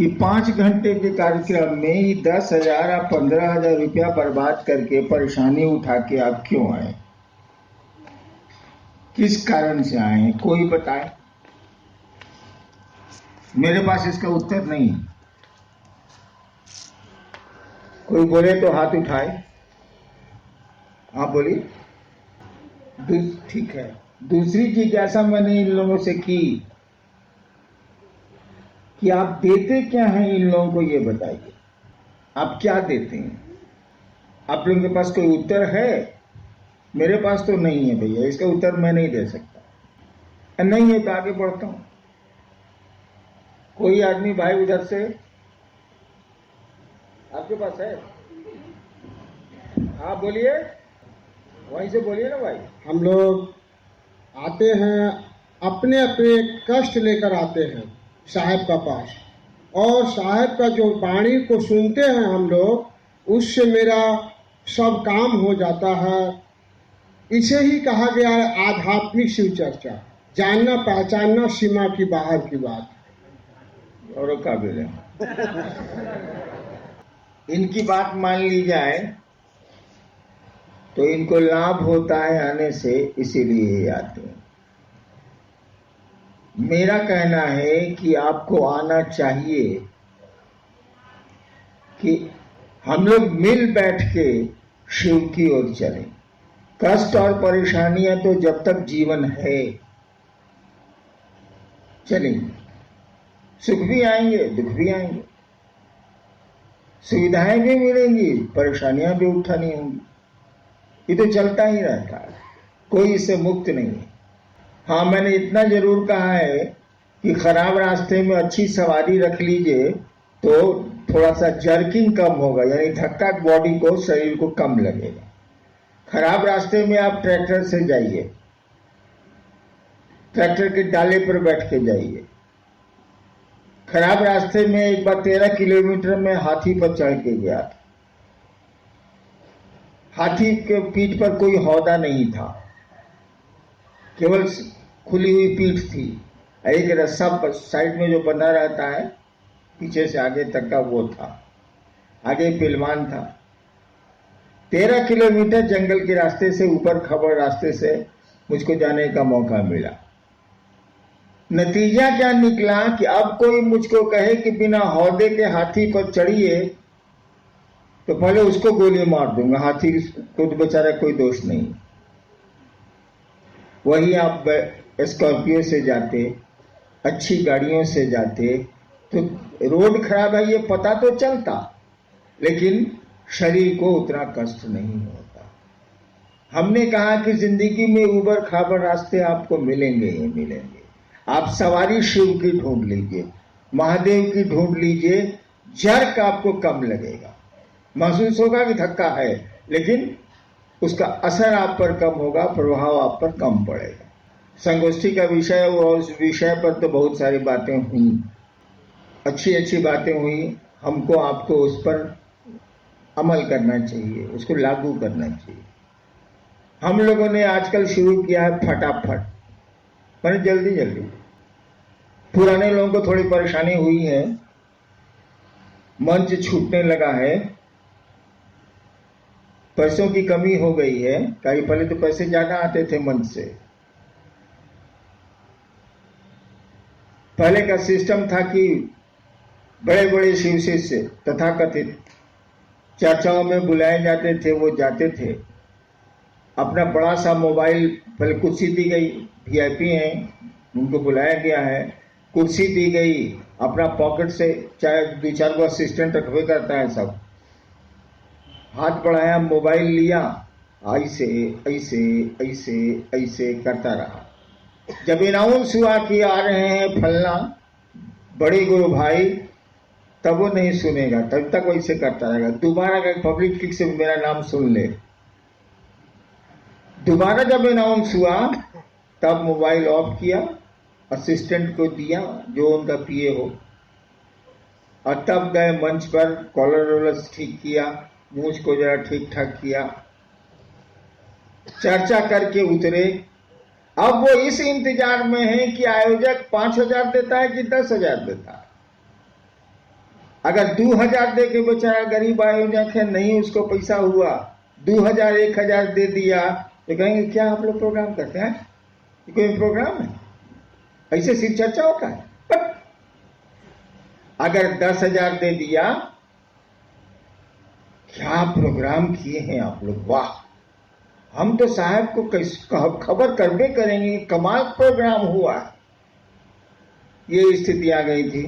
कि 5 घंटे के कार्यक्रम में ही 10,000 या 15,000 रुपया बर्बाद करके परेशानी उठा के आप क्यों आए? किस कारण से आए हैं? कोई बताए। मेरे पास इसका उत्तर नहीं है। कोई बोले तो हाथ उठाए। आप बोलिए। ठीक है। दूसरी जिज्ञासा मैंने इन लोगों से की कि आप देते क्या हैं इन लोगों को, ये बताइए। आप क्या देते हैं? आप लोगों के पास कोई उत्तर है? मेरे पास तो नहीं है भैया, इसका उत्तर मैं नहीं दे सकता। नहीं है तो आगे बढ़ता हूं। कोई आदमी भाई उधर से आपके पास है? आप बोलिए, वहीं से बोलिए ना भाई। हम लोग आते हैं, अपने अपने कष्ट लेकर आते हैं साहब का पास, और साहब का जो वाणी को सुनते हैं हम लोग, उससे मेरा सब काम हो जाता है। इसे ही कहा गया है आध्यात्मिक शिव चर्चा, जानना पहचानना सीमा की बाहर की बात। और काबिल है। इनकी बात मान ली जाए तो इनको लाभ होता है आने से, इसीलिए ये आते हैं। मेरा कहना है कि आपको आना चाहिए कि हम लोग मिल बैठ के शिव की ओर चलें। कष्ट और परेशानियां तो जब तक जीवन है चलेंगे। सुख भी आएंगे, दुख भी आएंगे, सुविधाएं भी मिलेंगी, परेशानियां भी उठानी होंगी। ये तो चलता ही रहता है, कोई इससे मुक्त नहीं है। हाँ, मैंने इतना जरूर कहा है कि खराब रास्ते में अच्छी सवारी रख लीजिए तो थोड़ा सा जर्किंग कम होगा, यानी धक्का बॉडी को, शरीर को कम लगेगा। खराब रास्ते में आप ट्रैक्टर से जाइए, ट्रैक्टर के डाले पर बैठ के जाइए। खराब रास्ते में एक बार 13 किलोमीटर में हाथी पर चढ़ के गया था। हाथी के पीठ पर कोई हौदा नहीं था, केवल खुली हुई पीठ थी। एक रस्सा साइड में जो बंधा रहता है पीछे से आगे तक का, वो था। आगे पिलवान था। 13 किलोमीटर जंगल के रास्ते से, ऊपर खबर रास्ते से मुझको जाने का मौका मिला। नतीजा क्या निकला कि अब कोई मुझको कहे कि बिना हौदे के हाथी पर चढ़िए तो पहले उसको गोली मार दूंगा। हाथी को तो बेचारा कोई दोष नहीं। वही आप स्कॉर्पियो से जाते, अच्छी गाड़ियों से जाते तो रोड खराब है ये पता तो चलता, लेकिन शरीर को उतना कष्ट नहीं होता। हमने कहा कि जिंदगी में ऊबड़ खाबड़ रास्ते आपको मिलेंगे ही मिलेंगे। आप सवारी शिव की ढूंढ लीजिए, महादेव की ढूंढ लीजिए, जर्क आपको कम लगेगा। महसूस होगा कि धक्का है, लेकिन उसका असर आप पर कम होगा, प्रभाव आप पर कम पड़ेगा। संगोष्ठी का विषय, और उस विषय पर तो बहुत सारी बातें हुई, अच्छी अच्छी बातें हुई। हमको आपको उस पर अमल करना चाहिए, उसको लागू करना चाहिए। हम लोगों ने आजकल शुरू किया है फटाफट, मैंने जल्दी जल्दी। पुराने लोगों को थोड़ी परेशानी हुई है, मंच छूटने लगा है, पैसों की कमी हो गई है। कहीं पहले तो पैसे ज्यादा आते थे मंच से। पहले का सिस्टम था कि बड़े बड़े शिव शिष्य तथाकथित चर्चाओं में बुलाए जाते थे, वो जाते थे। अपना बड़ा सा मोबाइल, पहले कुर्सी दी गई, वीआईपी हैं उनको बुलाया गया है, कुर्सी दी गई, अपना पॉकेट से चाहे 2-4 को असिस्टेंट रखवे करता है, सब हाथ बढ़ाया, मोबाइल लिया, ऐसे ऐसे ऐसे ऐसे करता रहा। जब अनाउंस हुआ कि आ रहे हैं फलना बड़े गुरु भाई, तब वो नहीं सुनेगा, तब तक वैसे करता रहेगा। दोबारा अगर पब्लिक ठीक से मेरा नाम सुन ले, दोबारा जब अनाउंस हुआ तब मोबाइल ऑफ किया, असिस्टेंट को दिया जो उनका पीए हो, और तब गए मंच पर, कॉलर वॉलर ठीक किया, मूछ को जरा ठीक ठाक किया, चर्चा करके उतरे। अब वो इस इंतजार में है कि आयोजक 5,000 देता है कि 10,000 देता है। अगर 2000 दे के बेचारा गरीब आयोजक है, नहीं उसको पैसा हुआ, 2000 1000 दे दिया, तो कहेंगे क्या आप लोग प्रोग्राम करते हैं? ये कोई प्रोग्राम है? ऐसे सिर्फ चर्चा होता है। अगर 10,000 दे दिया, क्या प्रोग्राम किए हैं आप लोग, वाह! हम तो साहब को खबर करबे करेंगे, कमाल प्रोग्राम हुआ। ये स्थिति आ गई थी।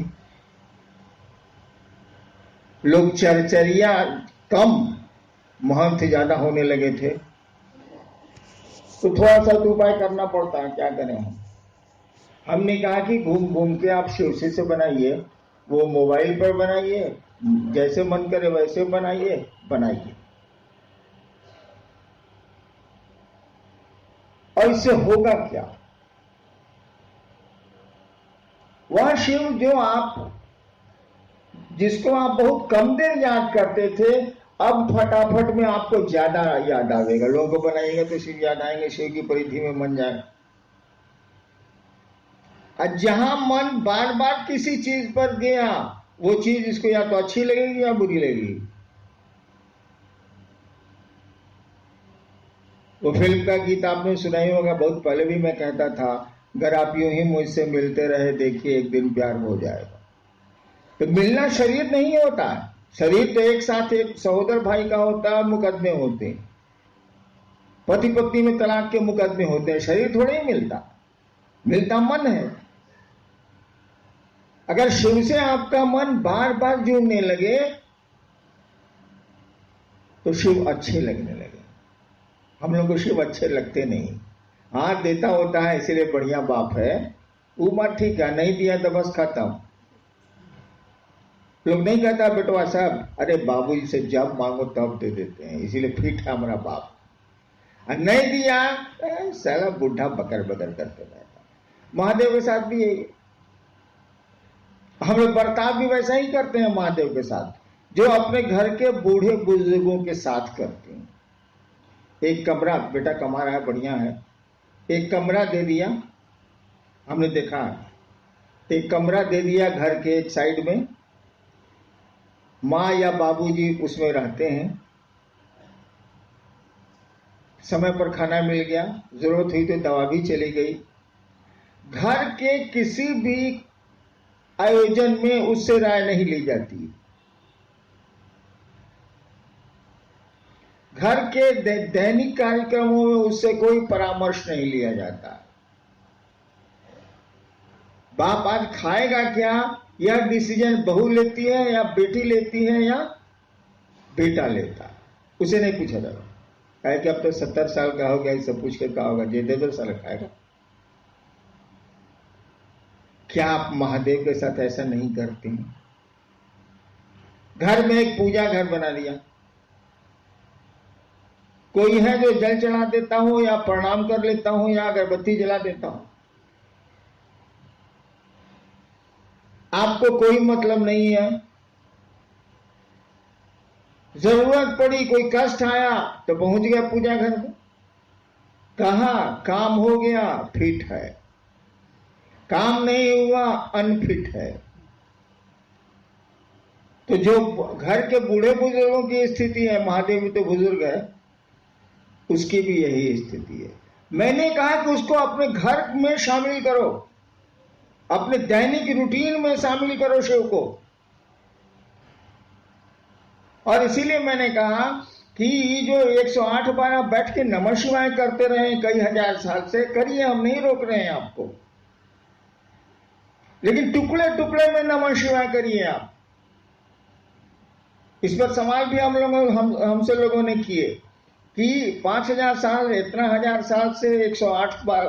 लोग चरचरिया कम, महंत ज्यादा होने लगे थे, तो थोड़ा सा उपाय करना पड़ता है, क्या करें हम। हमने कहा कि घूम घूम के आप शीशे से बनाइए, वो मोबाइल पर बनाइए, जैसे मन करे वैसे बनाइए। और इससे होगा क्या? वह शिव जिसको आप बहुत कम देर याद करते थे, अब फटाफट में आपको ज्यादा याद आवेगा। लोगों को बनाइएगा तो शिव याद आएंगे, शिव की परिधि में मन जाए। और जहां मन बार बार किसी चीज पर गया, वो चीज इसको या तो अच्छी लगेगी या बुरी लगेगी। वो फिल्म का गीत आपने सुना ही होगा, बहुत पहले भी मैं कहता था, अगर आप यूं ही मुझसे मिलते रहे, देखिए एक दिन प्यार हो जाएगा। तो मिलना शरीर नहीं होता है। शरीर तो एक साथ एक सहोदर भाई का होता है, मुकदमे होते हैं, पति पत्नी में तलाक के मुकदमे होते हैं, शरीर थोड़े ही मिलता मन है। अगर शिव से आपका मन बार बार जुड़ने लगे तो शिव अच्छे लगने लगे। हम लोग को शिव अच्छे लगते नहीं। हाथ देता होता है इसलिए बढ़िया बाप है, वो बात ठीक है, नहीं दिया तो बस खत्म। लोग नहीं कहता बेटवा साहब, अरे बाबूजी से जब मांगो तब दे देते हैं, इसीलिए फिट है हमारा बाप। और नहीं दिया साला बुढ़ा बकर बकर करते रहता। महादेव के साथ भी यही, हम लोग बर्ताव भी वैसा ही करते हैं महादेव के साथ, जो अपने घर के बूढ़े बुजुर्गों के साथ करते हैं। एक कमरा, बेटा कमा रहा है, बढ़िया है, एक कमरा दे दिया, हमने देखा, एक कमरा दे दिया घर के एक साइड में, माँ या बाबूजी उसमें रहते हैं, समय पर खाना मिल गया, जरूरत हुई तो दवा भी चली गई। घर के किसी भी आयोजन में उससे राय नहीं ली जाती। घर के दैनिक कार्यक्रमों में उससे कोई परामर्श नहीं लिया जाता। बाप आज खाएगा क्या, यह डिसीजन बहू लेती है या बेटी लेती है या बेटा लेता, उसे नहीं पूछा जाता। कहे कि अब तो 70 साल का हो गया, इससे पूछ के क्या होगा, जे दे दो साल खाएगा। क्या आप महादेव के साथ ऐसा नहीं करते हैं? घर में एक पूजा घर बना दिया, कोई है जो जल चढ़ा देता हूं या प्रणाम कर लेता हूं या अगरबत्ती जला देता हूं, आपको कोई मतलब नहीं है। जरूरत पड़ी, कोई कष्ट आया तो पहुंच गया पूजा घर में, कहा काम हो गया, फिट है, काम नहीं हुआ, अनफिट है। तो जो घर के बूढ़े बुजुर्गों की स्थिति है, महादेव भी तो बुजुर्ग है, उसकी भी यही स्थिति है। मैंने कहा कि उसको अपने घर में शामिल करो, अपने दैनिक रूटीन में शामिल करो शिव को। और इसीलिए मैंने कहा कि जो 108 बार आप बैठ के नमः शिवाय करते रहे कई हजार साल से, करिए, हम नहीं रोक रहे हैं आपको, लेकिन टुकड़े टुकड़े में नमः शिवाय करिए आप। इस पर सवाल भी हमसे लोगों ने किए कि 5000 साल, इतना हजार साल से 108 बार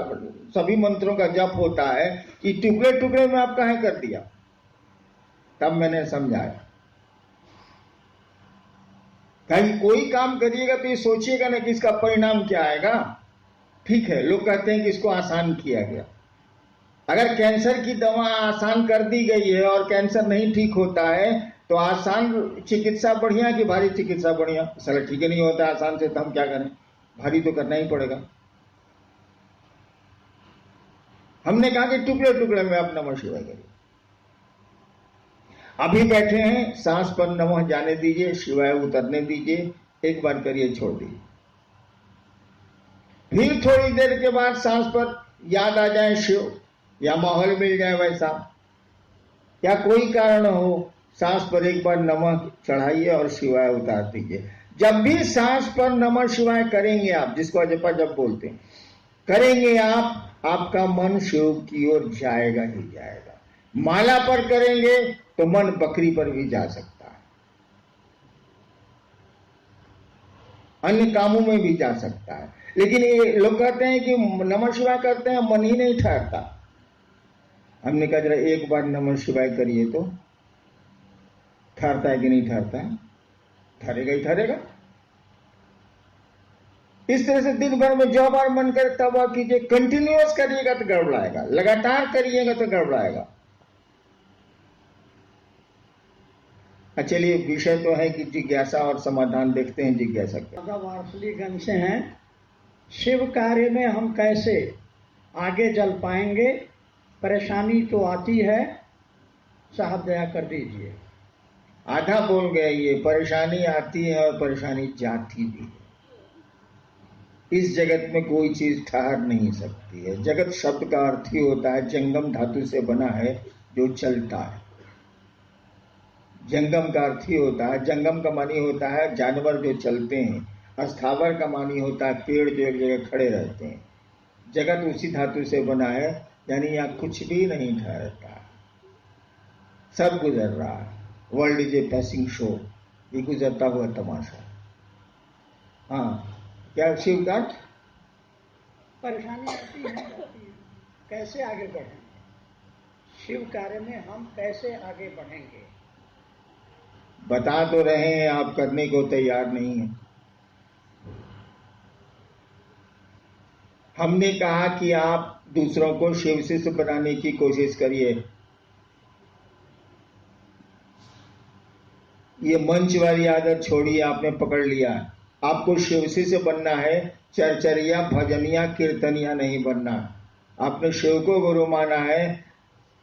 सभी मंत्रों का जप होता है, कि टुकड़े टुकड़े में आप काहे कर दिया? तब मैंने समझाया, कहीं कोई काम करिएगा तो ये सोचिएगा ना कि इसका परिणाम क्या आएगा। ठीक है, लोग कहते हैं कि इसको आसान किया गया। अगर कैंसर की दवा आसान कर दी गई है और कैंसर नहीं ठीक होता है, तो आसान चिकित्सा बढ़िया कि भारी चिकित्सा बढ़िया? साला ठीक ही नहीं होता आसान से, तो हम क्या करें, भारी तो करना ही पड़ेगा। हमने कहा कि टुकड़े टुकड़े में आप नमः शिवाय करिए। अभी बैठे हैं, सांस पर नमः जाने दीजिए, शिवाय उतरने दीजिए, एक बार करिए, छोड़ दीजिए। फिर थोड़ी देर के बाद सांस पर याद आ जाए शिव, या माहौल मिल जाए वैसा, या कोई कारण हो, सांस पर एक बार नमः चढ़ाइए और शिवाय उतार दीजिए। जब भी सांस पर नमः शिवाय करेंगे आप, जिसको अजपा जप बोलते हैं, करेंगे आप, आपका मन शिव की ओर जाएगा ही जाएगा। माला पर करेंगे तो मन बकरी पर भी जा सकता है, अन्य कामों में भी जा सकता है। लेकिन ये लोग कहते हैं कि नमः शिवाय करते हैं, मन ही नहीं ठहरता। हमने कहा जरा एक बार नमः शिवाय करिए तो ठहरता है कि नहीं ठहरता है? ठहरेगा ही ठहरेगा। इस तरह से दिन भर में जो बार मन करे तब आप कीजिए, कंटिन्यूअस करिएगा तो गड़बड़ाएगा, लगातार करिएगा तो गड़बड़ाएगा। चलिए, विषय तो है कि जिज्ञासा और समाधान देखते हैं। जिज्ञासा क्या? वारसलीगंज से हैं। शिव कार्य में हम कैसे आगे चल पाएंगे? परेशानी तो आती है, साहब दया कर दीजिए। आधा बोल गए, ये परेशानी आती है और परेशानी जाती भी है। इस जगत में कोई चीज ठहर नहीं सकती है। जगत शब्द का अर्थ ही होता है, जंगम धातु से बना है जो चलता है। जंगम का अर्थ ही होता है, जंगम का मानी होता है जानवर जो चलते हैं, स्थावर का मानी होता है पेड़ जो एक जगह खड़े रहते हैं। जगत उसी धातु से बना है, यानी यहाँ कुछ भी नहीं ठहरता, सब गुजर रहा है। World is a passing show, ये गुजरता हुआ तमाशा। हाँ, क्या शिव का परेशानी आती है, कैसे आगे बढ़ें? शिव कार्य में हम कैसे आगे बढ़ेंगे? बता तो रहे हैं, आप करने को तैयार नहीं है। हमने कहा कि आप दूसरों को शिव शिष्य बनाने की कोशिश करिए। ये मंच वाली आदत छोड़िए, आपने पकड़ लिया। आपको शिव शिष्य बनना है, चरचरिया भजनिया कीर्तनिया नहीं बनना। आपने शिव को गुरु माना है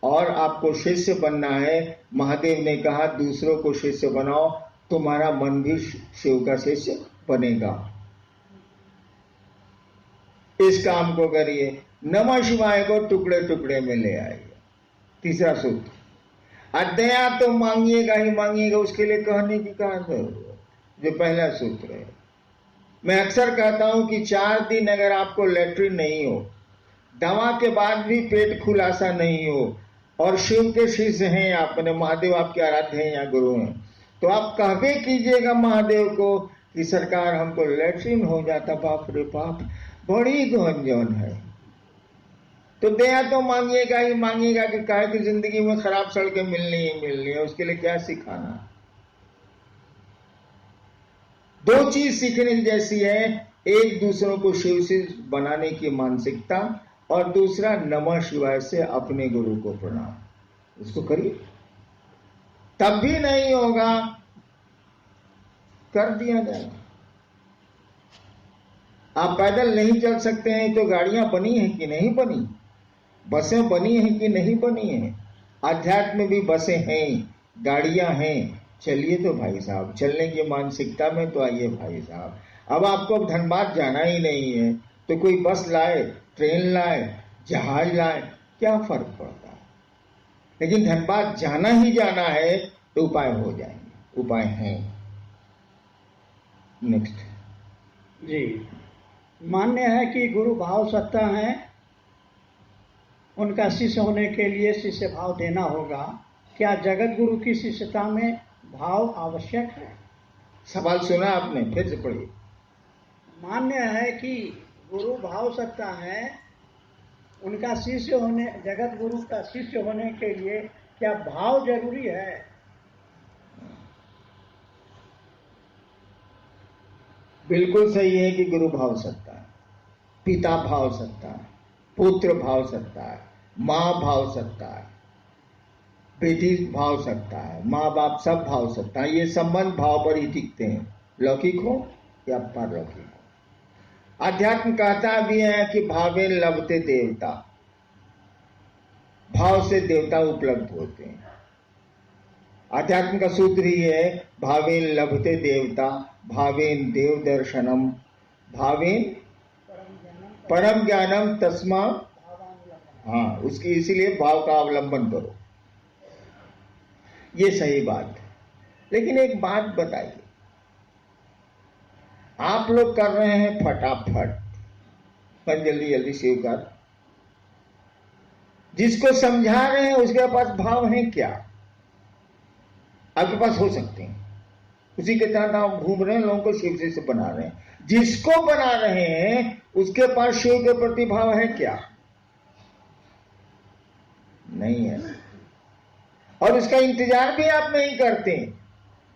और आपको शिष्य बनना है। महादेव ने कहा दूसरों को शिष्य बनाओ, तुम्हारा मन भी शिव का शिष्य बनेगा। इस काम को करिए। नमः शिवाय को टुकड़े टुकड़े में ले आइए। तीसरा सूत्र, अदया तो मांगिएगा ही मांगिएगा, उसके लिए कहने की कहां जरूरत? जो पहला सूत्र है, मैं अक्सर कहता हूं कि 4 दिन अगर आपको लेटरिन नहीं हो, दवा के बाद भी पेट खुलासा नहीं हो, और शिव के शिष्य हैं आप, मैंने महादेव आपके आराध्य हैं या गुरु हैं, तो आप कहवे कीजिएगा महादेव को कि सरकार हमको लेटरिन हो जाता, बाप रे बाप बड़ी गंजन है। तो दया तो मांगिएगा ही मांगिएगा कि काहे की जिंदगी में खराब सड़कें मिलनी है, उसके लिए क्या सिखाना? 2 चीज सीखने जैसी है, एक दूसरों को शिव शिष्य बनाने की मानसिकता, और दूसरा नमः शिवाय से अपने गुरु को प्रणाम। इसको करिए, तब भी नहीं होगा कर दिया जाएगा। आप पैदल नहीं चल सकते हैं तो गाड़ियां बनी हैं कि नहीं बनी, बसें बनी हैं कि नहीं बनी हैं। अध्यात्म में भी बसें हैं, गाड़ियां हैं। चलिए तो भाई साहब, चलने की मानसिकता में तो आइए भाई साहब। अब आपको अब धनबाद जाना ही नहीं है तो कोई बस लाए, ट्रेन लाए, जहाज लाए, क्या फर्क पड़ता है? लेकिन धनबाद जाना ही जाना है तो उपाय हो जाएंगे, उपाय हैं। नेक्स्ट जी, मान्य है कि गुरु भाव सत्ता है, उनका शिष्य होने के लिए शिष्य भाव देना होगा। क्या जगत गुरु की शिष्यता में भाव आवश्यक है? सवाल सुना आपने, फिर से पढ़िए। मान्य है कि गुरु भाव सत्ता है, उनका शिष्य होने, जगत गुरु का शिष्य होने के लिए क्या भाव जरूरी है? बिल्कुल सही है कि गुरु भाव सत्ता है, पिता भाव सत्ता है, पुत्र भाव सत्ता है, माँ भाव सत्ता है, बेटी भाव सत्ता है, माँ बाप सब भाव सत्ता है। ये संबंध भाव पर ही टिकते हैं, लौकिक हो या पारलौकिक हो। अध्यात्म कहता भी है कि भावे लभते देवता, भाव से देवता उपलब्ध होते हैं। आध्यात्म का सूत्र ही है भावेन लभते देवता, भावेन देव दर्शनम, भावेन परम ज्ञानम तस्मा। हाँ, उसकी इसीलिए भाव का अवलंबन करो, ये सही बात है। लेकिन एक बात बताइए, आप लोग कर रहे हैं फटाफट, पर जल्दी जल्दी स्वीकार, जिसको समझा रहे हैं उसके पास भाव है क्या? आपके पास हो सकते हैं, उसी के तहत आप घूम रहे हैं, लोगों को शिव से बना रहे हैं। जिसको बना रहे हैं उसके पास शिव के प्रति भाव है क्या? नहीं है। और उसका इंतजार भी आप नहीं करते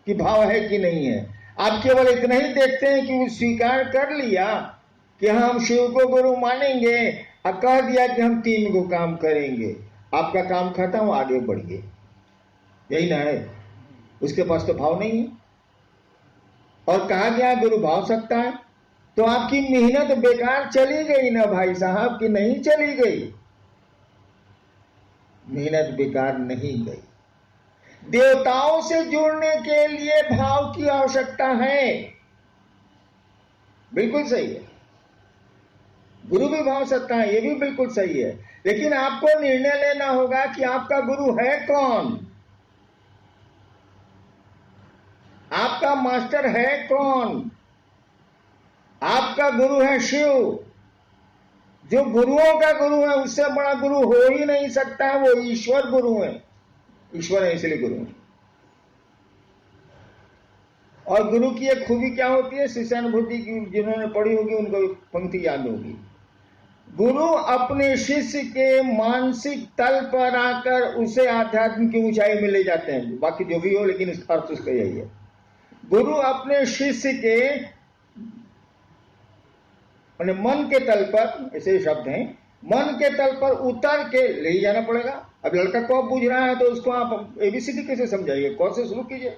कि भाव है कि नहीं है। आप केवल इतना ही देखते हैं कि वो स्वीकार कर लिया कि हम शिव को गुरु मानेंगे और कह दिया कि हम 3 को काम करेंगे, आपका काम खत्म, आगे बढ़िए, यही ना है। उसके पास तो भाव नहीं है। और कहा गया गुरु भाव सकता है, तो आपकी मेहनत बेकार चली गई ना भाई साहब, कि नहीं चली गई? मेहनत बेकार नहीं गई। देवताओं से जुड़ने के लिए भाव की आवश्यकता है, बिल्कुल सही है। गुरु भी भाव सकता है, ये भी बिल्कुल सही है। लेकिन आपको निर्णय लेना होगा कि आपका गुरु है कौन, आपका मास्टर है कौन। आपका गुरु है शिव। जो गुरुओं का गुरु है उससे बड़ा गुरु हो ही नहीं सकता है, वो ईश्वर गुरु है। ईश्वर है इसलिए गुरु है। और गुरु की एक खूबी क्या होती है, शिष्यानुभूति की जिन्होंने पढ़ी होगी उनको पंक्ति याद होगी। गुरु अपने शिष्य के मानसिक तल पर आकर उसे आध्यात्म की ऊंचाई में ले जाते हैं। बाकी जो भी हो, लेकिन इसका अर्थ उसका यही है। गुरु अपने शिष्य के मन के तल पर, ऐसे शब्द हैं, मन के तल पर उतर के ले जाना पड़ेगा। अब लड़का को बुझ रहा है तो उसको आप एबीसीडी कैसे समझाइए, कौन से शुरू कीजिए।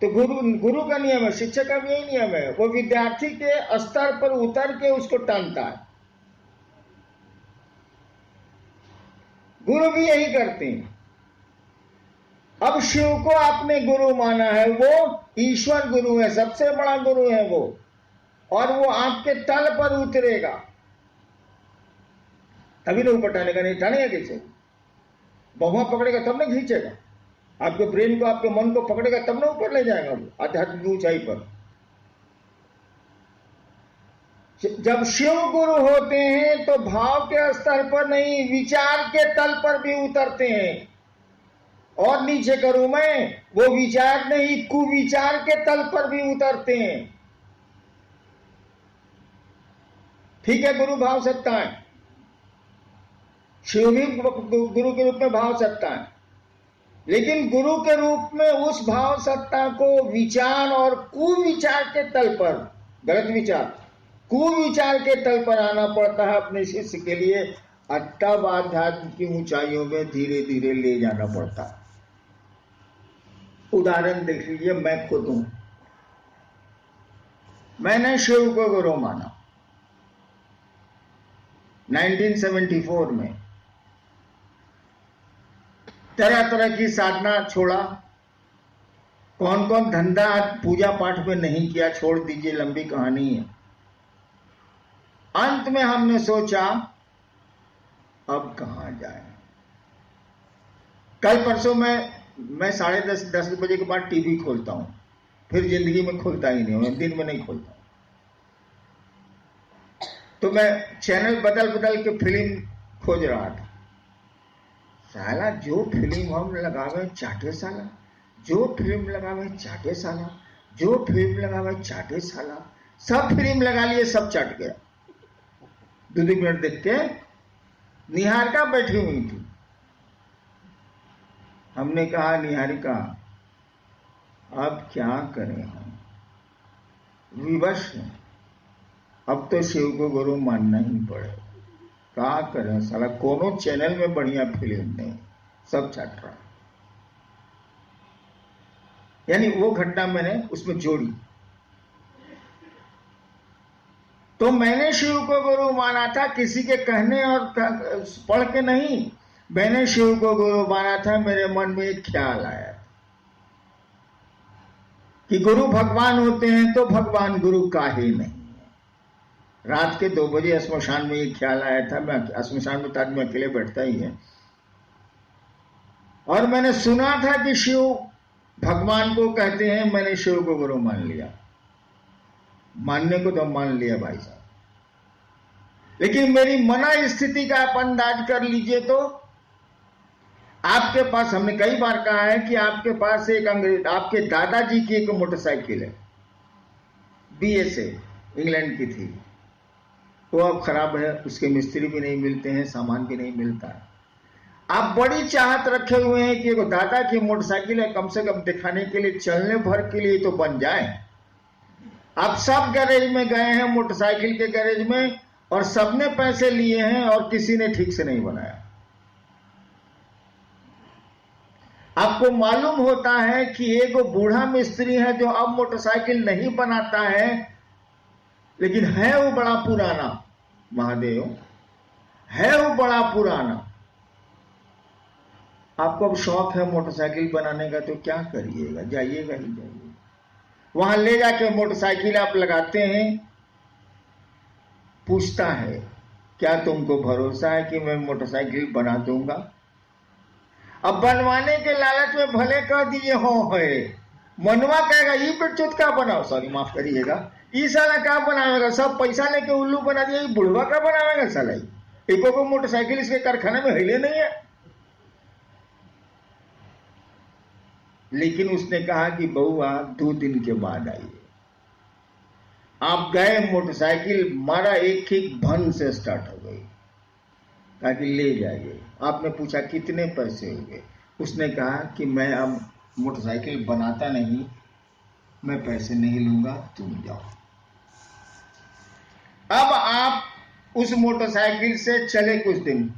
तो गुरु का नियम है, शिक्षक का भी यही नियम है, वो विद्यार्थी के स्तर पर उतर के उसको टानता है। गुरु भी यही करते हैं। अब शिव को आपने गुरु माना है, वो ईश्वर गुरु है, सबसे बड़ा गुरु है वो, और वो आपके तल पर उतरेगा तभी तो ऊपर टानेगा, नहीं टानेगा कैसे? बहुआ पकड़ेगा तब ना खींचेगा, आपके ब्रेन को, आपके मन को पकड़ेगा तब ना ऊपर ले जाएगा वो आध्यात्मिक की ऊंचाई पर। जब शिव गुरु होते हैं तो भाव के स्तर पर नहीं, विचार के तल पर भी उतरते हैं। और नीचे करूं मैं, वो विचार नहीं, कुविचार के तल पर भी उतरते हैं। ठीक है, गुरु भाव सकता है, शिव भी गुरु के रूप में भाव सकता है, लेकिन गुरु के रूप में उस भाव सत्ता को विचार और कुविचार के तल पर, गलत विचार, कुविचार के तल पर आना पड़ता है अपने शिष्य के लिए। तब आध्यात्म की ऊंचाइयों में धीरे धीरे ले जाना पड़ता है। उदाहरण देख लीजिए, मैं खुद हूं, मैंने शिव को गुरु माना 1974 में। तरह तरह की साधना छोड़ा, कौन कौन धंधा पूजा पाठ में नहीं किया, छोड़ दीजिए, लंबी कहानी है। अंत में हमने सोचा अब कहां जाए। कल परसों मैं 10:30 बजे के बाद टीवी खोलता हूं, फिर जिंदगी में खोलता ही नहीं हूं, दिन में नहीं खोलता। तो मैं चैनल बदल बदल के फिल्म खोज रहा था। साला जो फिल्म हम लगावे चाटे साला, जो फिल्म लगावे चाटे साला, जो फिल्म लगावे चाटे साला, सब फिल्म लगा लिए, सब चाट गया। 2 मिनट देख के निहारिका बैठी हुई थी। हमने कहा, निहारिका अब क्या करें, हम विवश हैं, अब तो शिव को गुरु मानना ही पड़े। क्या करें साला, कोनो चैनल में बढ़िया फिल्म नहीं, सब छाट रहा। यानी वो घटना मैंने उसमें जोड़ी। तो मैंने शिव को गुरु माना था, किसी के कहने और पढ़ के नहीं, मैंने शिव को गुरु माना था, मेरे मन में एक ख्याल आया कि गुरु भगवान होते हैं तो भगवान गुरु काहे नहीं है। रात के 2 बजे श्मशान में एक ख्याल आया था। मैं श्मशान में तो आदमी अकेले बैठता ही है, और मैंने सुना था कि शिव भगवान को कहते हैं। मैंने शिव को गुरु मान लिया। मानने को तो मान लिया भाई साहब, लेकिन मेरी मना स्थिति का आप अंदाज कर लीजिए। तो आपके पास, हमने कई बार कहा है कि आपके पास एक अंग्रेज, आपके दादाजी की एक मोटरसाइकिल है, BSA इंग्लैंड की थी, वो अब खराब है, उसके मिस्त्री भी नहीं मिलते हैं, सामान भी नहीं मिलता है। आप बड़ी चाहत रखे हुए हैं कि एक दादा की मोटरसाइकिल है, कम से कम दिखाने के लिए, चलने भर के लिए तो बन जाए। आप सब गैरेज में गए हैं, मोटरसाइकिल के गैरेज में, और सबने पैसे लिए हैं और किसी ने ठीक से नहीं बनाया। आपको मालूम होता है कि एक बूढ़ा मिस्त्री है जो अब मोटरसाइकिल नहीं बनाता है, लेकिन है वो बड़ा पुराना, महादेव है वो बड़ा पुराना। आपको अब शौक है मोटरसाइकिल बनाने का, तो क्या करिएगा, जाइएगा ही जाइए। वहां ले जाके मोटरसाइकिल आप लगाते हैं, पूछता है क्या तुमको भरोसा है कि मैं मोटरसाइकिल बना दूंगा? अब बनवाने के लालच में भले कह दिए हो है, मनवा कहेगा ये पे चुटका बनाओ, सॉरी माफ करिएगा, ये साला क्या बनावेगा, सब पैसा लेके उल्लू बना दिया, ये बुढ़वा का बनावेगा साला, एको को मोटरसाइकिल इसके कारखाने में हिले नहीं है। लेकिन उसने कहा कि बउआ 2 दिन के बाद आइए। आप गए, मोटरसाइकिल मारा, एक किक भन से स्टार्ट हो गई। कहा कि ले जाइए। आपने पूछा कितने पैसे हुए? उसने कहा कि मैं अब मोटरसाइकिल बनाता नहीं, मैं पैसे नहीं लूंगा, तुम जाओ। अब आप उस मोटरसाइकिल से चले कुछ दिन,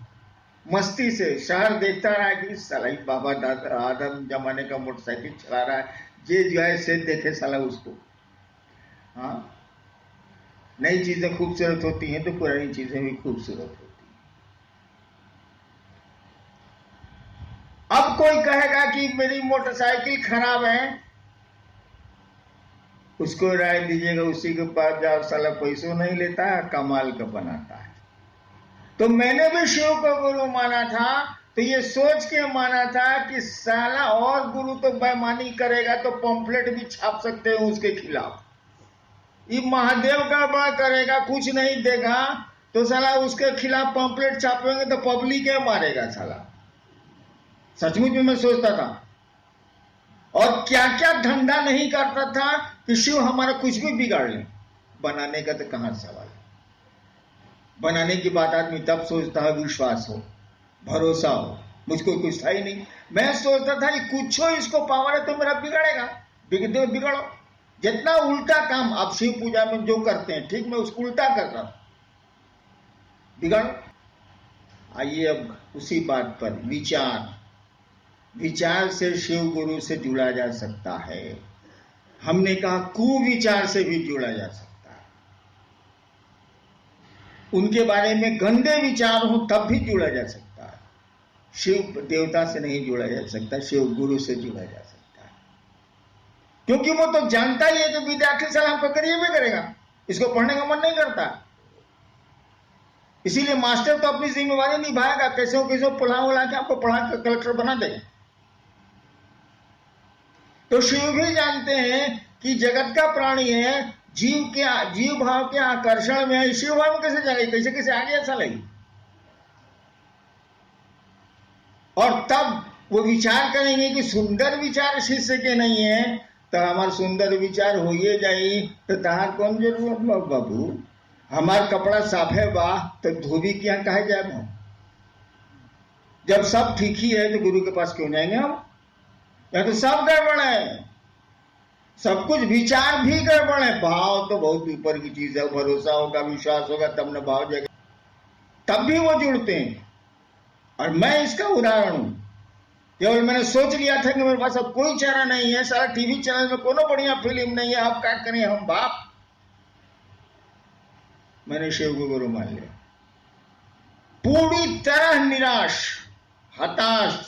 मस्ती से शहर देखता रहा कि साला बाबा दादा आदम जमाने का मोटरसाइकिल चला रहा है, जे जो है से देखे साला उसको। हाँ, नई चीजें खूबसूरत होती हैं तो पुरानी चीजें भी खूबसूरत होती हैं। अब कोई कहेगा कि मेरी मोटरसाइकिल खराब है, उसको राय दीजिएगा, उसी के पास जाओ, साला पैसों नहीं लेता है, कमाल का बनाता है। तो मैंने भी शिव को गुरु माना था, तो ये सोच के माना था कि साला और गुरु तो बेईमानी करेगा तो पंपलेट भी छाप सकते हैं उसके खिलाफ। ये महादेव का बड़ा करेगा, कुछ नहीं देगा तो साला उसके खिलाफ पंपलेट छापेंगे तो पब्लिक है मारेगा साला। सचमुच में मैं सोचता था, और क्या क्या धंधा नहीं करता था कि शिव हमारा कुछ भी बिगाड़ ले। बनाने का तो कहां सवाल, बनाने की बात आदमी तब सोचता है विश्वास हो, भरोसा हो। मुझको कुछ था ही नहीं। मैं सोचता था कि कुछ हो, इसको पावर है तो मेरा बिगड़ेगा, बिगड़ो। जितना उल्टा काम आप शिव पूजा में जो करते हैं, ठीक मैं उसको उल्टा कर रहा हूं, बिगड़ो। आइए अब उसी बात पर विचार से शिव गुरु से जुड़ा जा सकता है। हमने कहा कुविचार से भी जुड़ा जा सकता है। उनके बारे में गंदे विचार हो तब भी जुड़ा जा सकता है। शिव देवता से नहीं जुड़ा जा सकता, शिव गुरु से जुड़ा जा सकता है। क्योंकि वो तो जानता ही है कि विद्यार्थी सलाम को करिए भी करेगा, इसको पढ़ने का मन नहीं करता। इसीलिए मास्टर तो अपनी जिम्मेवारी निभाएगा, कैसे पुला के आपको पढ़ा कर कलेक्टर बना देगा। तो शिव भी जानते हैं कि जगत का प्राणी है, जीव भाव के आकर्षण में है। शिव भाव में कैसे जाएगी, कैसे आगे ऐसा लगी। और तब वो विचार करेंगे कि सुंदर विचार शिष्य के नहीं है, तो हमारे सुंदर विचार हो ये जाए तो तहार कौन जरूरत बाबू, हमार कपड़ा साफे बा तो धोबी क्या कहे जाए। जब सब ठीक ही है तो गुरु के पास क्यों जाएंगे हम? या तो सब गड़बड़ है, सब कुछ विचार भी गड़बड़ है। भाव तो बहुत ऊपर की चीज है, भरोसा होगा, विश्वास होगा तब न भाव जगह, तब भी वो जुड़ते हैं। और मैं इसका उदाहरण हूं। केवल मैंने सोच लिया था कि मेरे पास अब कोई चारा नहीं है, सारा टीवी चैनल में कोनो बढ़िया फिल्म नहीं है, अब क्या करें हम बाप। मैंने शिव को गुरु मान लिया, पूरी तरह निराश। हताश,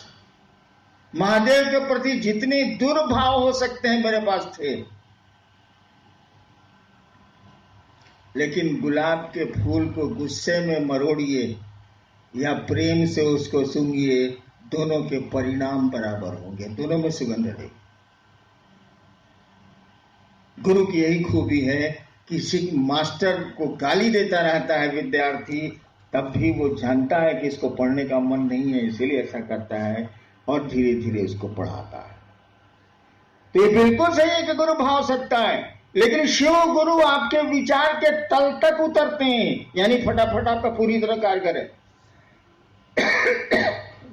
महादेव के प्रति जितने दुर्भाव हो सकते हैं मेरे पास थे। लेकिन गुलाब के फूल को गुस्से में मरोड़िए या प्रेम से उसको सूंघिए, दोनों के परिणाम बराबर होंगे, दोनों में सुगंध रहेगी। गुरु की यही खूबी है कि मास्टर को गाली देता रहता है विद्यार्थी, तब भी वो जानता है कि इसको पढ़ने का मन नहीं है, इसीलिए ऐसा करता है और धीरे धीरे इसको पढ़ाता है। तो ये बिल्कुल सही है कि गुरु भाव सकता है, लेकिन शिव गुरु आपके विचार के तल तक उतरते हैं, यानी फटाफट आपका पूरी तरह कार्य करे।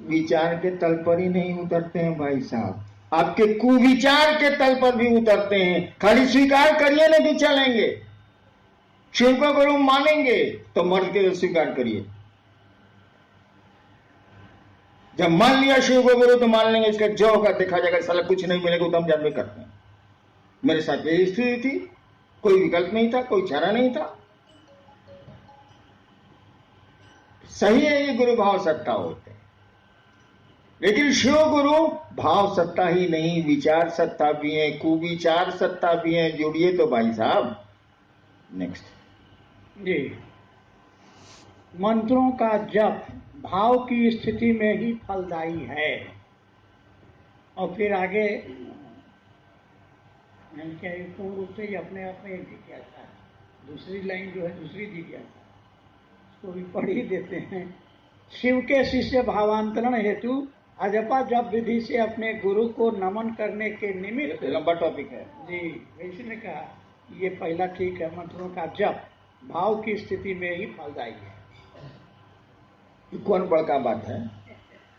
विचार के तल पर ही नहीं उतरते हैं भाई साहब, आपके कुविचार के तल पर भी उतरते हैं। खाली स्वीकार करिए नहीं भी चलेंगे। शिव का गुरु मानेंगे तो मर्द के स्वीकार करिए। जब मान लिया शिव को गुरु तो मान लेंगे, इसका जो होगा देखा जाएगा, साला कुछ नहीं मिलेगा तो हम जानबे करते हैं। मेरे साथ यही स्थिति थी, कोई विकल्प नहीं था, कोई चारा नहीं था। सही है, ये गुरु भाव सत्ता होते हैं, लेकिन शिव गुरु भाव सत्ता ही नहीं, विचार सत्ता भी है, कुविचार सत्ता भी है। जोड़िए तो भाई साहब। नेक्स्ट जी, मंत्रों का जप भाव की स्थिति में ही फलदायी है। और फिर आगे क्या पूर्ण रूप से ही अपने आप में जिज्ञासा है। दूसरी लाइन जो है दूसरी जिज्ञासा, उसको भी पढ़ ही देते हैं। शिव के शिष्य भावांतरण हेतु अजपा जप विधि से अपने गुरु को नमन करने के निमित्त, लंबा टॉपिक है जी, वैसे ने कहा ये पहला ठीक है, मंत्रों का जप भाव की स्थिति में ही फलदायी है। कौन बड़का बात है?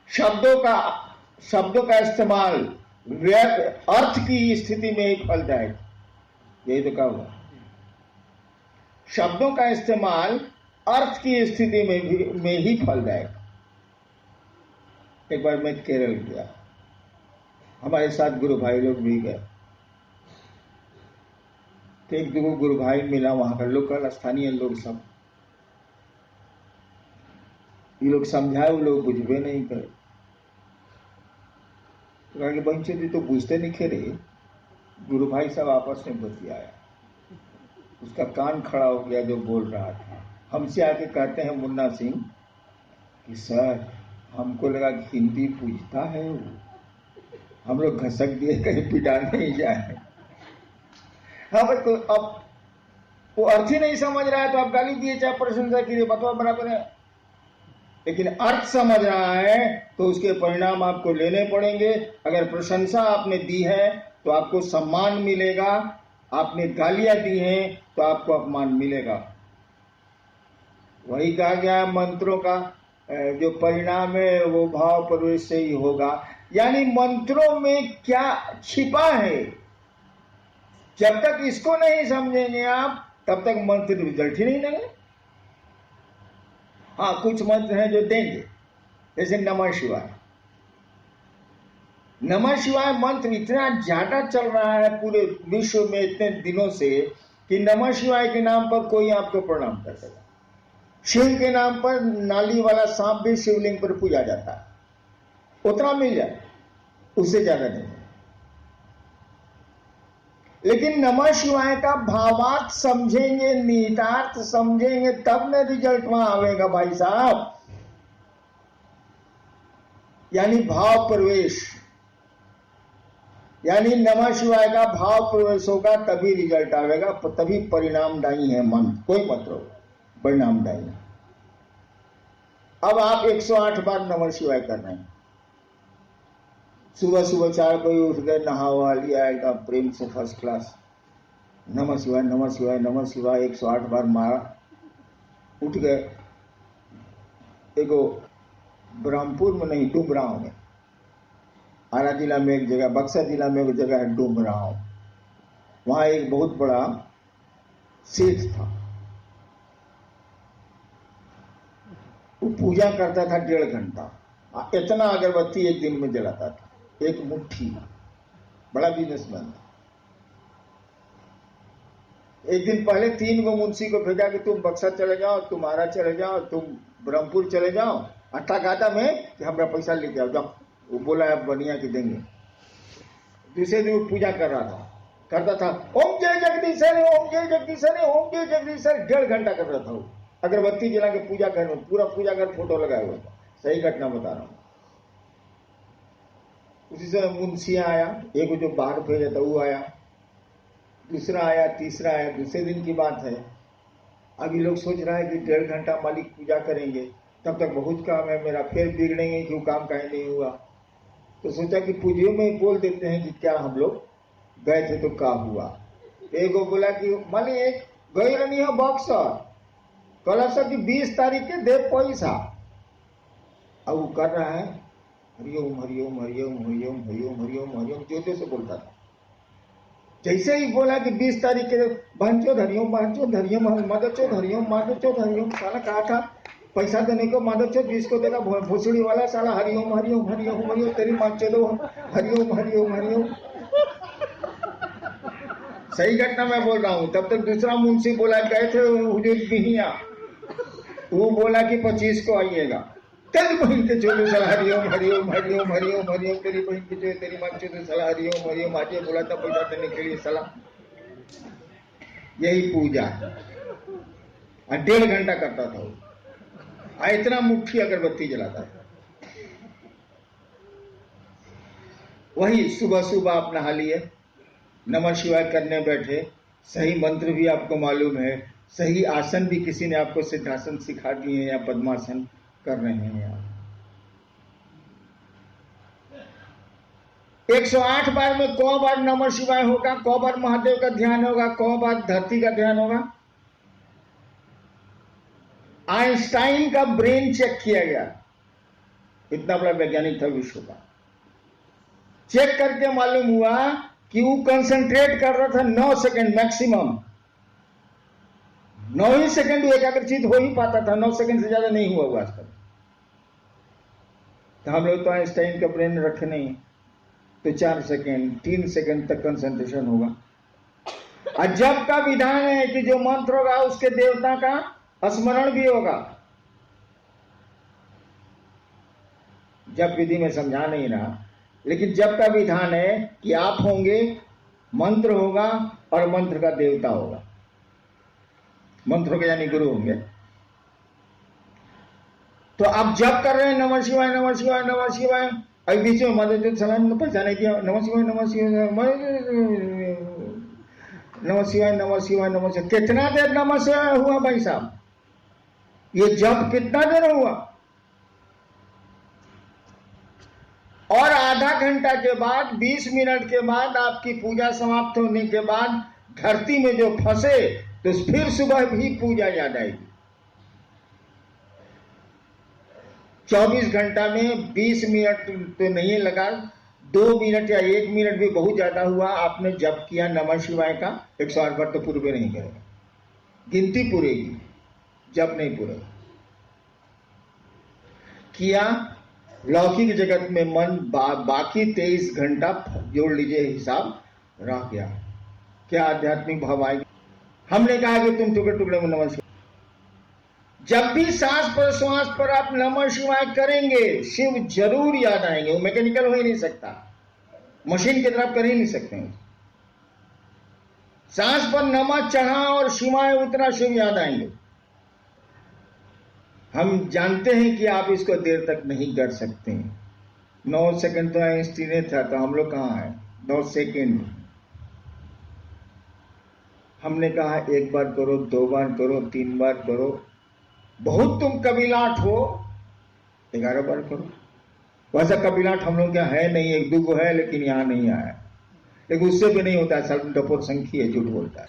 शब्दों का इस्तेमाल अर्थ की स्थिति में ही फलदायक, यही तो कहा हुआ। शब्दों का इस्तेमाल अर्थ की स्थिति में ही फलदायक। एक बार मैं केरल गया, हमारे साथ गुरु भाई लोग भी गए, तो एक दो गुरु भाई मिला, वहां का लोकल स्थानीय लोग सब, ये लोग समझाए, वो लोग बुझबे नहीं करे। तो कहा कि बच्चे जी तो बुझते नहीं खे रहे। गुरु भाई साहब आपस में बतियाया, उसका कान खड़ा हो गया जो बोल रहा था। हमसे आके कहते हैं मुन्ना सिंह कि सर हमको लगा कि हिंदी पूछता है वो, हम लोग घसक दिए कहीं पिटा नहीं जाए। हाँ भाई, तो अब वो अर्थ ही नहीं समझ रहा है तो आप गाली दिए चाहे प्रशंसा कीजिए, बतवा बराबर है। लेकिन अर्थ समझ रहा है तो उसके परिणाम आपको लेने पड़ेंगे। अगर प्रशंसा आपने दी है तो आपको सम्मान मिलेगा, आपने गालियां दी हैं तो आपको अपमान मिलेगा। वही कहा गया मंत्रों का जो परिणाम है वो भाव प्रवेश से ही होगा। यानी मंत्रों में क्या छिपा है, जब तक इसको नहीं समझेंगे आप तब तक मंत्र रिजल्ट ही नहीं देंगे। हाँ, कुछ मंत्र हैं जो देंगे, जैसे नमः शिवाय। नमः शिवाय मंत्र इतना ज्यादा चल रहा है पूरे विश्व में इतने दिनों से कि नमः शिवाय के नाम पर कोई आपको प्रणाम कर देगा। शिव के नाम पर नाली वाला सांप भी शिवलिंग पर पूजा जाता है, उतना मिल जाए, उससे ज्यादा नहीं। लेकिन नमः शिवाय का भावार्थ समझेंगे, निहितार्थ समझेंगे, तब न रिजल्ट वहां आवेगा भाई साहब। यानी भाव प्रवेश, यानी नमः शिवाय का भाव प्रवेश होगा तभी रिजल्ट आवेगा, तभी परिणामदायी है मंत्र। कोई मंत्र होगा परिणामदायी। अब आप 108 बार नमः शिवाय कर रहे हैं, सुबह सुबह 4 बजे उठ गए, नहा वहा लिया एकदम प्रेम से फर्स्ट क्लास, नमः शिवाय नमः शिवाय नमः शिवाय 108 बार मारा, उठ गए। एगो ब्रह्मपुर में नहीं, डुमरांव में, आरा जिला में एक जगह, बक्सर जिला में एक जगह है डुमरांव, वहां एक बहुत बड़ा सेठ था, वो पूजा करता था 1.5 घंटा, इतना अगरबत्ती एक दिन में जलाता था, एक मुट्ठी, बड़ा बिजनेसमैन था। एक दिन पहले 3 गो मुंशी को भेजा कि तुम बक्सर चले जाओ, तुम आरा चले जाओ, तुम ब्रह्मपुर चले जाओ, अट्ठा खाता में कि हमारा पैसा लेके आओ जाओ, वो बोला अब बनिया के देंगे। दूसरे दिन वो पूजा कर रहा था, करता था ओम जय जगदीश्वर, ओम जय जगदीश्वर, ओम जय जगदीश्वर, 1.5 घंटा कर रहा था वो, अगरबत्ती जला के पूजा कर, पूरा पूजा कर फोटो लगाया हुआ था। सही घटना बता रहा हूं। उसी समय मुंशिया आया, एक जो बाहर भेजा था वो आया, दूसरा आया, तीसरा आया। दूसरे दिन की बात है। अभी लोग सोच रहा है कि 1.5 घंटा मालिक पूजा करेंगे, तब तक बहुत काम है मेरा, फिर बिगड़ेंगे क्यों काम कहीं नहीं हुआ। तो सोचा कि पूजियों में बोल देते हैं कि क्या हम लोग गए थे तो क्या हुआ। एक को बोला कि मालिक गई रही है बक्सर, कल की 20 तारीख के दे पैसा। अब वो कर रहा है हरिओम हरिओम हरिओम हरिओम हरिओम हरिओम हरिओम, जोते से बोलता था। जैसे ही बोला कि 20 तारीख के बहनचो धरियोम, बहनचो धरियोम, मदरचो धरियोम, मदरचो धरियोम, साला कहा था पैसा देने को, मदरचो जिसको देगा भोसड़ी वाला, साला हरिओम हरिओम हरिओम हरिओम, तेरी माचे दो हरिओम हरिओम हरिओम। सही घटना मैं बोल रहा हूं। तब तक दूसरा मुंशी बोला, गए थे हुजूर बिहिया, वो बोला कि 25 को आइएगा। तेरी बहन के चोले साला हरिओम हरिओम हरिओम हरिओम हरिओम, तेरी बहन के चोले, तेरी माँ चोले साला हरिओम हरिओम। आज बोला था पैसा देने के लिए साला। यही पूजा 1.5 घंटा करता था वो, इतना मुट्ठी अगरबत्ती जलाता था। वही सुबह सुबह आप नहा लिए, नमः शिवाय करने बैठे, सही मंत्र भी आपको मालूम है, सही आसन भी किसी ने आपको सिद्धासन सिखा दिए हैं या पद्मासन कर रहे हैं आप। 108 बार में 100 बार नमः शिवाय होगा, 100 बार महादेव का ध्यान होगा, 100 बार धरती का ध्यान होगा। आइंस्टाइन का ब्रेन चेक किया गया, इतना बड़ा वैज्ञानिक था विश्व का। चेक करके मालूम हुआ कि वो कंसंट्रेट कर रहा था 9 सेकंड मैक्सिमम। 9 ही सेकंड वो एकाग्रचित हो ही पाता था, 9 सेकंड से ज्यादा नहीं हुआ हुआ आज तक। तो हम लोग तो आइंस्टाइन का ब्रेन रखे नहीं, तो 4 सेकंड 3 सेकंड तक कंसंट्रेशन होगा। और जब का विधान है कि जो मंत्र होगा उसके देवता का स्मरण भी होगा। जब विधि में समझा नहीं रहा, लेकिन जब का विधान है कि आप होंगे, मंत्र होगा और मंत्र का देवता होगा। मंत्रों के यानी गुरु होंगे। तो आप जब कर रहे हैं नमः शिवाय नमः शिवाय नमः शिवाय, अभी बीच में मदद सलाम पैसा नहीं दिया, नमः शिवाय नमः शिवाय नमः शिवाय नमः शिवाय नमः शिवाय। कितना देर नमः शिवाय हुआ भाई साहब? ये जब कितना देर हुआ? और आधा घंटा के बाद, 20 मिनट के बाद, आपकी पूजा समाप्त होने के बाद धरती में जो फंसे तो फिर सुबह भी पूजा याद आएगी। 24 घंटा में 20 मिनट तो नहीं लगा, 2 मिनट या 1 मिनट भी बहुत ज्यादा हुआ। आपने जप किया नमः शिवाय का, 108 बार तो पूरे नहीं करेगा, गिनती पूरेगी, जप नहीं पूरेगा। किया, लौकिक जगत में मन बाकी 23 घंटा जोड़ लीजिए हिसाब रह गया। क्या आध्यात्मिक भाव आएगी? हमने कहा कि तुम टुकड़े टुकड़े में नमः शिवाय, जब भी सांस प्रश्वास पर आप नमः शिवाय करेंगे, शिव जरूर याद आएंगे। वो मैकेनिकल हो ही नहीं सकता, मशीन की तरफ कर ही नहीं सकते। सांस पर नमः चढ़ा और शिवाय उतरा, शिव याद आएंगे। हम जानते हैं कि आप इसको देर तक नहीं कर सकते। 9 सेकंड तो आइंस्टीन था, तो हम लोग कहाँ हैं? 9 सेकंड। हमने कहा 1 बार करो, 2 बार करो, 3 बार करो, बहुत तुम कबीलाट हो 11 बार करो। वैसा कबीलाट हम लोग क्या है नहीं, 1-2 को है, लेकिन यहां नहीं आया। लेकिन उससे भी नहीं होता है, सब डपोर संख्या है, झूठ बोलता है।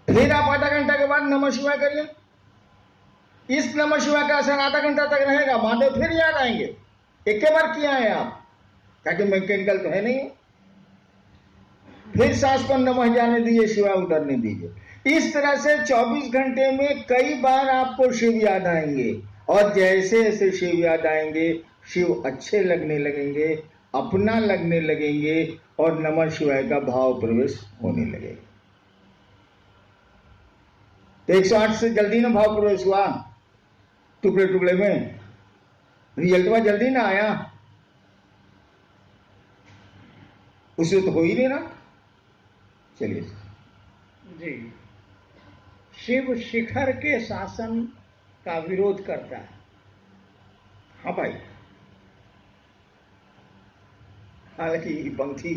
फिर आप आधा घंटा के बाद नमः शिवाय करिए। इस नमः शिवाय का असर आधा घंटा तक रहेगा, महादेव फिर याद आएंगे। एक बार किया है आप, ताकि मैकेनिकल तो है नहीं। फिर सांस पर नमः जाने दीजिए, शिवाय उतरने दीजिए। इस तरह से 24 घंटे में कई बार आपको शिव याद आएंगे, और जैसे जैसे शिव याद आएंगे, शिव अच्छे लगने लगेंगे, अपना लगने लगेंगे, और नमः शिवाय का भाव प्रवेश होने लगेगा। तो 108 से जल्दी ना भाव प्रवेश हुआ टुकड़े टुकड़े में, रिजल्टवा जल्दी ना आया, उससे तो हो ही नहीं रहा। चलिए जी, शिव शिखर के शासन का विरोध करता है। हाँ भाई, हालांकि ये पंक्ति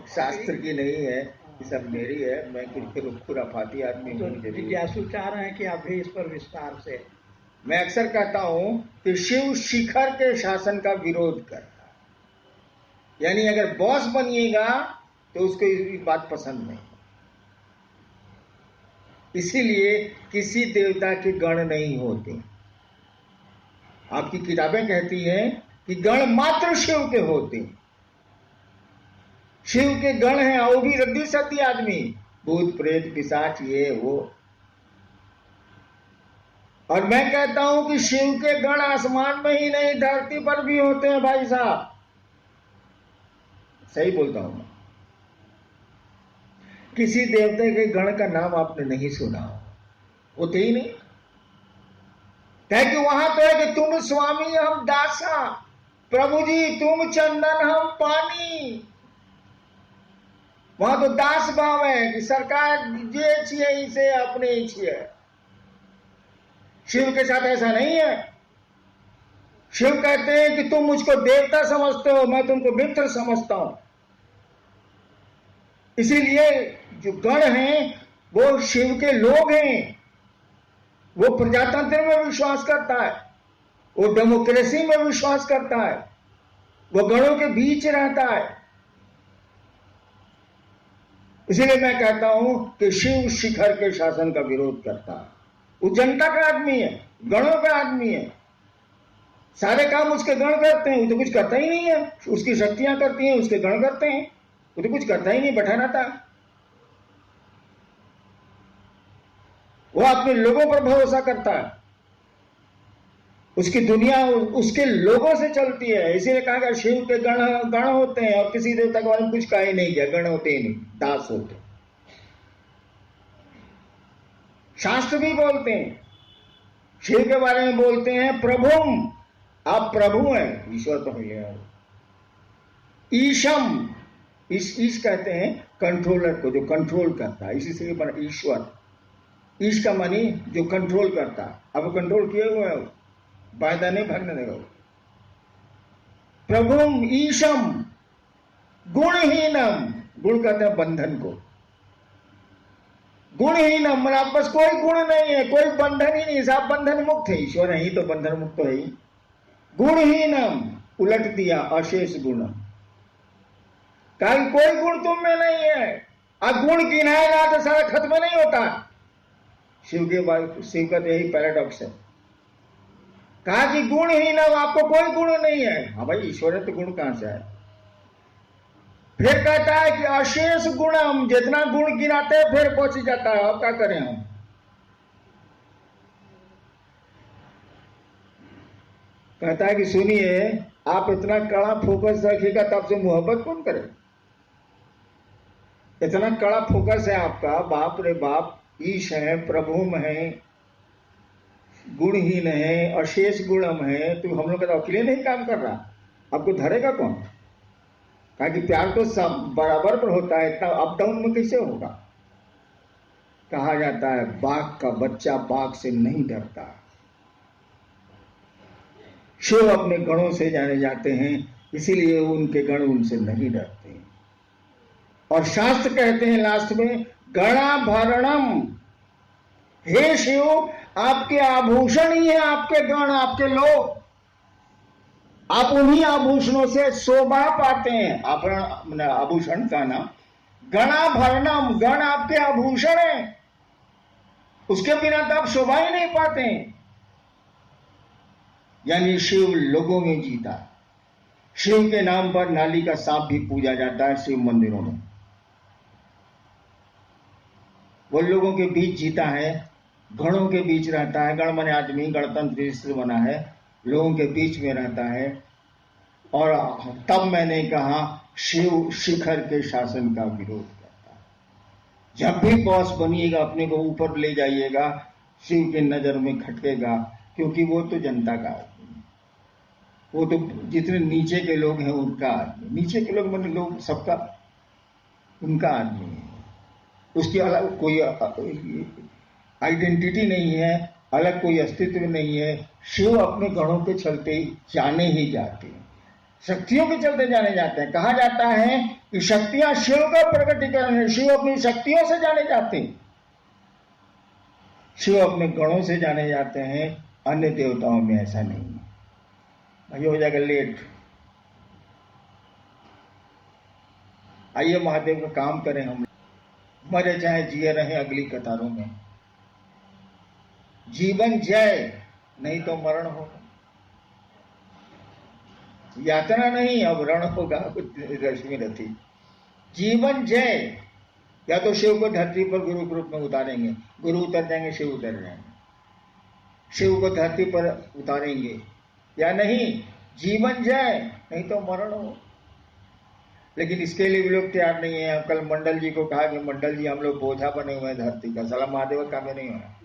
शास्त्र की नहीं है, ये सब मेरी है, मैं खुराफाती आदमी तो हूँ। जिज्ञासु चाह रहे हैं कि आप भी इस पर विस्तार से। मैं अक्सर कहता हूं कि शिव शिखर के शासन का विरोध करता है, यानी अगर बॉस बनिएगा तो उसको ये बात पसंद नहीं। इसीलिए किसी देवता के गण नहीं होते। आपकी किताबें कहती हैं कि गण मात्र शिव के होते हैं। शिव के गण हैं, वो भी रद्दी सद्दी आदमी, भूत प्रेत पिशाच ये वो। और मैं कहता हूं कि शिव के गण आसमान में ही नहीं, धरती पर भी होते हैं भाई साहब। सही बोलता हूं मैं। किसी देवते के गण का नाम आपने नहीं सुना, होते ही नहीं। कहे कि वहां तो है कि तुम स्वामी हम दासा, प्रभु जी तुम चंदन हम पानी। वहां तो दास भाव है कि सरकार जे छिए इसे अपने ही छिए। शिव के साथ ऐसा नहीं है। शिव कहते हैं कि तुम मुझको देवता समझते हो, मैं तुमको मित्र समझता हूं। इसीलिए जो गण हैं वो शिव के लोग हैं। वो प्रजातंत्र में विश्वास करता है, वो डेमोक्रेसी में विश्वास करता है, वो गणों के बीच रहता है। इसीलिए मैं कहता हूं कि शिव शिखर के शासन का विरोध करता है। वो जनता का आदमी है, गणों का आदमी है। सारे काम उसके गण करते हैं, वो तो कुछ करता ही नहीं है। उसकी शक्तियां करती हैं, उसके गण करते हैं, वो तो कुछ करता ही नहीं, बैठा रहता है। वो अपने लोगों पर भरोसा करता है। उसकी दुनिया उसके लोगों से चलती है। इसीलिए कहा गया शिव के गण होते हैं, और किसी देवता के बारे में कुछ कहा ही नहीं गया। गण होते ही नहीं, दास होते। शास्त्र भी बोलते हैं, शिव के बारे में बोलते हैं प्रभुम, आप प्रभु हैं, ईश्वर तो है। ईशम, ईश कहते हैं कंट्रोलर को, जो कंट्रोल करता है, इसी से बना ईश्वर। ईश का मानी जो कंट्रोल करता है। अब कंट्रोल किए हुए है, वायदा नहीं भागने देगा। प्रभुम ईशम गुणहीनम, गुण कहते हैं बंधन को। गुणहीनम मतलब आप बस कोई गुण नहीं है, कोई बंधन ही नहीं, आप बंधन मुक्त है। ईश्वर है ही तो बंधन मुक्त है ही। गुणहीनम उलट दिया, अशेष गुण, कल कोई गुण तुम में नहीं है। अब गुण गिनाएगा तो सारा खत्म नहीं होता। शिव का तो यही पैराडॉक्स है। कहा कि गुणहीनम, आपको कोई गुण नहीं है। हाँ भाई, ईश्वर है तो गुण कहां से है। फिर कहता है कि अशेष गुणम, जितना गुण गिनाते हैं फिर पहुंच जाता है। अब क्या करें हम। कहता है कि सुनिए, आप इतना कड़ा फोकस रखिएगा तो आपसे मोहब्बत कौन करे। इतना कड़ा फोकस है आपका, बाप रे बाप, ईश है, प्रभुम है, गुणहीन है, अशेष गुणम है, तो हम लोग का अकेले नहीं काम कर रहा, आपको धरेगा कौन। कहा कि प्यार तो सब बराबर पर होता है, इतना अप डाउन में कैसे होगा। कहा जाता है बाघ का बच्चा बाघ से नहीं डरता। शिव अपने गणों से जाने जाते हैं, इसीलिए उनके गण उनसे नहीं डरते। और शास्त्र कहते हैं लास्ट में, गणाभरणम, हे शिव आपके आभूषण ही है आपके गण, आपके लोग। आप उन्हीं आभूषणों से शोभा पाते हैं। आभरण आभूषण का नाम गणाभरणम, गण आपके आभूषण है, उसके बिना तो आप शोभा ही नहीं पाते हैं। यानी शिव लोगों में जीता। शिव के नाम पर नाली का सांप भी पूजा जाता है शिव मंदिरों में। वो लोगों के बीच जीता है, गणों के बीच रहता है। गण माने आदमी, गणतंत्र से बना है, लोगों के बीच में रहता है। और तब मैंने कहा शिव शिखर के शासन का विरोध करता है। जब भी बॉस बनिएगा अपने को ऊपर ले जाइएगा, शिव की नजर में खटकेगा, क्योंकि वो तो जनता का आदमी। वो तो जितने नीचे के लोग हैं उनका आदमी, नीचे के लोग मतलब लोग सबका उनका आदमी है, उसकी अलग कोई आइडेंटिटी नहीं है, अलग कोई अस्तित्व नहीं है। शिव अपने गणों के चलते ही जाने ही जाते हैं, शक्तियों के चलते जाने जाते हैं। कहा जाता है कि शक्तियां शिव का प्रकटीकरण है, शिव अपनी शक्तियों से जाने जाते हैं, शिव अपने गणों से जाने जाते हैं, अन्य देवताओं में ऐसा नहीं है। ये हो जाएगा लेट। आइए महादेव का काम करें, हम मरे चाहे जिए रहे अगली कतारों में। जीवन जय, नहीं तो मरण होगा, यातना नहीं अब रण होगा। रश्मि रथी जीवन जय, या तो शिव को धरती पर गुरु के रूप में उतारेंगे, गुरु उतर जाएंगे, शिव उतर जाएंगे, शिव को धरती पर उतारेंगे, या नहीं जीवन जय नहीं तो मरण हो। लेकिन इसके लिए भी लोग तैयार नहीं है। कल मंडल जी को कहा कि मंडल जी हम लोग बोझा बने हुए हैं धरती का, साला महादेव का काम नहीं हो रहा।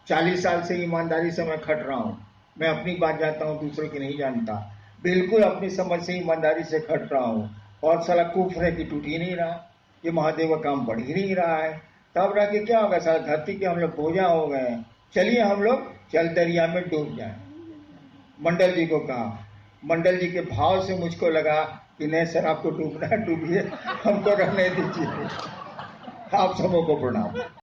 40 साल से ईमानदारी से मैं खट रहा हूं, मैं अपनी बात जानता हूं, दूसरों की नहीं जानता, बिल्कुल अपनी समझ से ईमानदारी से खट रहा हूं, और साला कुफ्र है कि टूट ही नहीं रहा, ये महादेव का काम बढ़ ही नहीं रहा है। तब रह के क्या होगा, साला धरती के हम लोग बोझा हो गए, चलिए हम लोग जल दरिया में डूब जाए। मंडल जी को कहा, मंडल जी के भाव से मुझको लगा कि नहीं सर आपको डूबना है, डूबिए, हमको रहने दीजिए। आप सबों को प्रणाम।